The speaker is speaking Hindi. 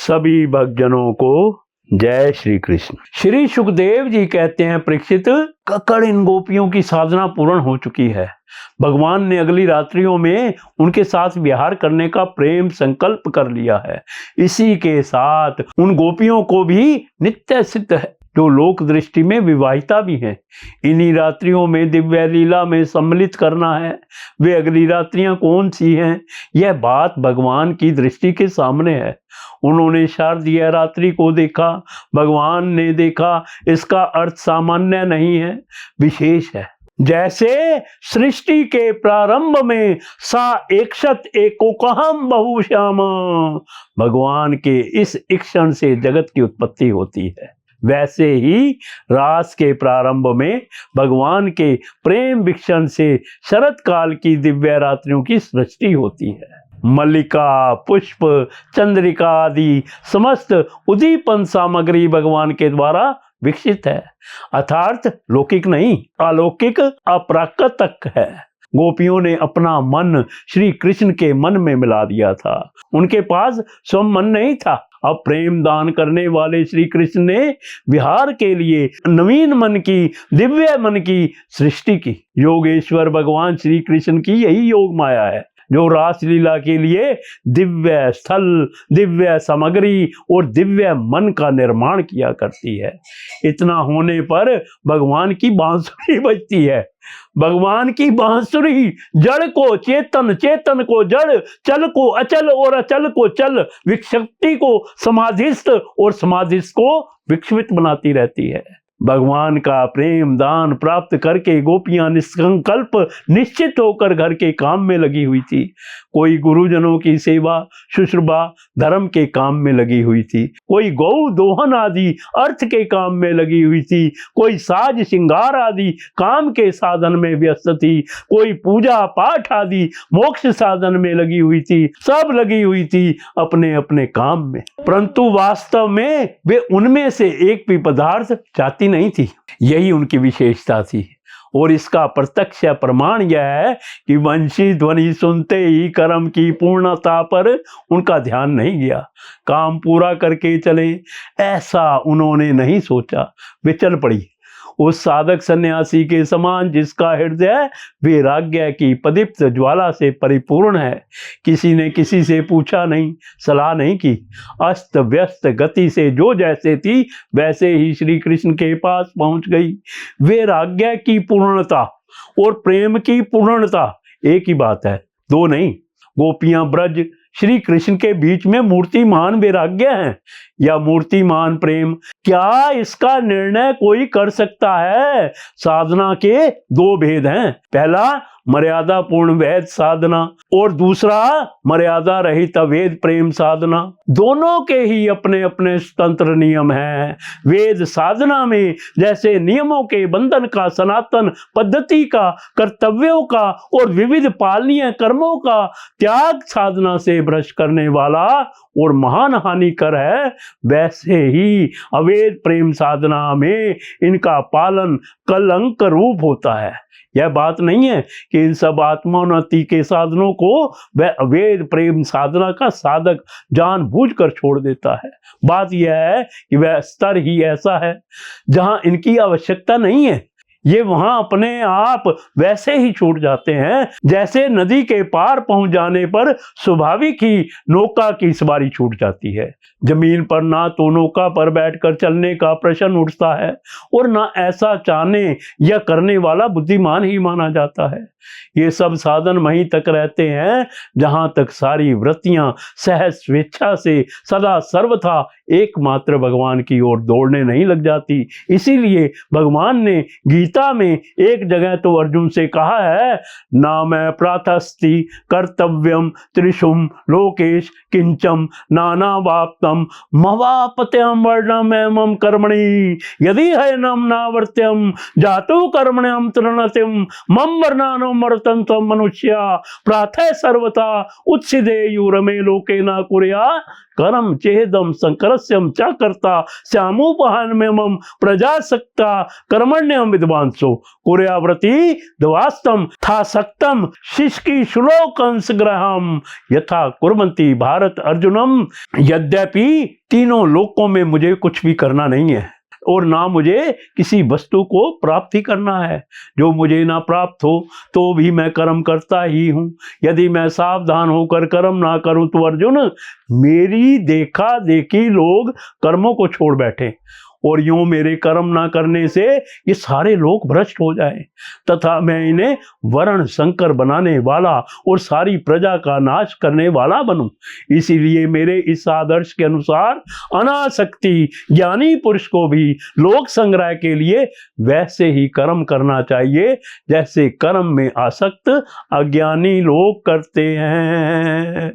सभी भक्तजनों को जय श्री कृष्ण। श्री सुखदेव जी कहते हैं, परीक्षित, ककड़ इन गोपियों की साधना पूर्ण हो चुकी है। भगवान ने अगली रात्रियों में उनके साथ विहार करने का प्रेम संकल्प कर लिया है। इसी के साथ उन गोपियों को भी नित्य सिद्ध है जो लोक दृष्टि में विवाहिता भी हैं। इन्हीं रात्रियों में दिव्य लीला में सम्मिलित करना है। वे अगली रात्रियां कौन सी हैं, यह बात भगवान की दृष्टि के सामने है। उन्होंने शारदीय रात्रि को देखा, भगवान ने देखा। इसका अर्थ सामान्य नहीं है, विशेष है। जैसे सृष्टि के प्रारंभ में सा एकशत एकोकहम बहुश्यामा, भगवान के इस इक्षण से जगत की उत्पत्ति होती है, वैसे ही रास के प्रारंभ में भगवान के प्रेम विक्षण से शरत काल की दिव्य रात्रियों की सृष्टि होती है। मल्लिका, पुष्प, चंद्रिका आदि समस्त उद्दीपन सामग्री भगवान के द्वारा विकसित है, अर्थात लौकिक नहीं, अलौकिक अप्राकृतिक है। गोपियों ने अपना मन श्री कृष्ण के मन में मिला दिया था। उनके पास स्वयं मन नहीं था। अब प्रेम दान करने वाले श्री कृष्ण ने विहार के लिए नवीन मन की, दिव्य मन की सृष्टि की। योगेश्वर भगवान श्री कृष्ण की यही योग माया है जो रासलीला के लिए दिव्य स्थल, दिव्य सामग्री और दिव्य मन का निर्माण किया करती है। इतना होने पर भगवान की बांसुरी बजती है। भगवान की बांसुरी जड़ को चेतन, चेतन को जड़, चल को अचल और अचल को चल, विक्षिप्ति को समाधिस्थ और समाधिस्थ को विक्षिप्त बनाती रहती है। भगवान का प्रेम दान प्राप्त करके गोपियां निष्कंकल्प निश्चित होकर घर के काम में लगी हुई थी। कोई गुरुजनों की सेवा शुश्रूषा धर्म के काम में लगी हुई थी, कोई गौ दोहन आदि अर्थ के काम में लगी हुई थी, कोई साज श्रृंगार आदि काम के साधन में व्यस्त थी, कोई पूजा पाठ आदि मोक्ष साधन में लगी हुई थी। सब लगी हुई थी अपने अपने काम में, परंतु वास्तव में वे उनमें से एक भी पदार्थ चाहती नहीं थी। यही उनकी विशेषता थी। और इसका प्रत्यक्ष प्रमाण यह है कि वंशी ध्वनि सुनते ही कर्म की पूर्णता पर उनका ध्यान नहीं गया। काम पूरा करके चले, ऐसा उन्होंने नहीं सोचा। वे चल पड़ी उस साधक सन्यासी के समान जिसका हृदय वैराग्य की प्रदीप्त ज्वाला से परिपूर्ण है। किसी ने किसी से पूछा नहीं, सलाह नहीं की। अस्त व्यस्त गति से जो जैसे थी वैसे ही श्री कृष्ण के पास पहुंच गई। वैराग्य की पूर्णता और प्रेम की पूर्णता एक ही बात है, दो नहीं। गोपियां ब्रज श्री कृष्ण के बीच में मूर्तिमान वैराग्य हैं या मूर्तिमान प्रेम, क्या इसका निर्णय कोई कर सकता है? साधना के दो भेद हैं, पहला मर्यादा पूर्ण वैध साधना और दूसरा मर्यादा रहित अवैध प्रेम साधना। दोनों के ही अपने अपने स्वतंत्र नियम हैं। वेद साधना में जैसे नियमों के बंधन का, सनातन पद्धति का, कर्तव्यों का और विविध पालनीय कर्मों का त्याग साधना से भ्रष्ट करने वाला और महान हानिकर है, वैसे ही अवैध प्रेम साधना में इनका पालन कलंक रूप होता है। यह बात नहीं है कि इन सब आत्मोन्नति के साधनों को वह अवैध प्रेम साधना का साधक जानबूझकर छोड़ देता है। बात यह है कि वह स्तर ही ऐसा है जहां इनकी आवश्यकता नहीं है। ये वहां अपने आप वैसे ही छूट जाते हैं जैसे नदी के पार पहुंच जाने पर स्वाभाविक ही नौका की सवारी छूट जाती है। जमीन पर ना तो नौका पर बैठकर चलने का प्रश्न उठता है और ना ऐसा चाहने या करने वाला बुद्धिमान ही माना जाता है। ये सब साधन वहीं तक रहते हैं जहां तक सारी वृत्तियां सहज स्वेच्छा से सदा सर्वथा एकमात्र भगवान की ओर दौड़ने नहीं लग जाती। इसीलिए भगवान ने गीता में एक जगह तो अर्जुन से कहा है, ना मैं प्रातस्ति कर्तव्यम त्रिशुम लोकेश किंचम नाना वाप्तम मवापत्यम वर्णम कर्मणि यदि है नम नावर्त्यम जातु कर्मण्यम तृणतिम मम वर्णानो मर्तन तम मनुष्या प्रातः सर्वथा उत्सिदे यूरमे लोके न कुर्या करम चेदम संकरस्यम च कर्ता श्यामोपहानमेमं प्रजासक्ता कर्मण्यम विद्वांसो कुर्याव्रति द्वास्तम था सक्तम शिष्की श्लोकंस ग्रहम यथा कुर्वन्ति भारत अर्जुनम। यद्यपि तीनों लोकों में मुझे कुछ भी करना नहीं है और ना मुझे किसी वस्तु को प्राप्ति करना है। जो मुझे ना प्राप्त हो तो भी मैं कर्म करता ही हूँ। यदि मैं सावधान होकर कर्म ना करूं तो अर्जुन मेरी देखा देखी लोग कर्मों को छोड़ बैठे और यूं मेरे कर्म ना करने से ये सारे लोग भ्रष्ट हो जाएं तथा मैं इन्हें वर्ण संकर बनाने वाला और सारी प्रजा का नाश करने वाला बनूं। इसीलिए मेरे इस आदर्श के अनुसार अनासक्ति ज्ञानी पुरुष को भी लोक संग्रह के लिए वैसे ही कर्म करना चाहिए जैसे कर्म में आसक्त अज्ञानी लोग करते हैं।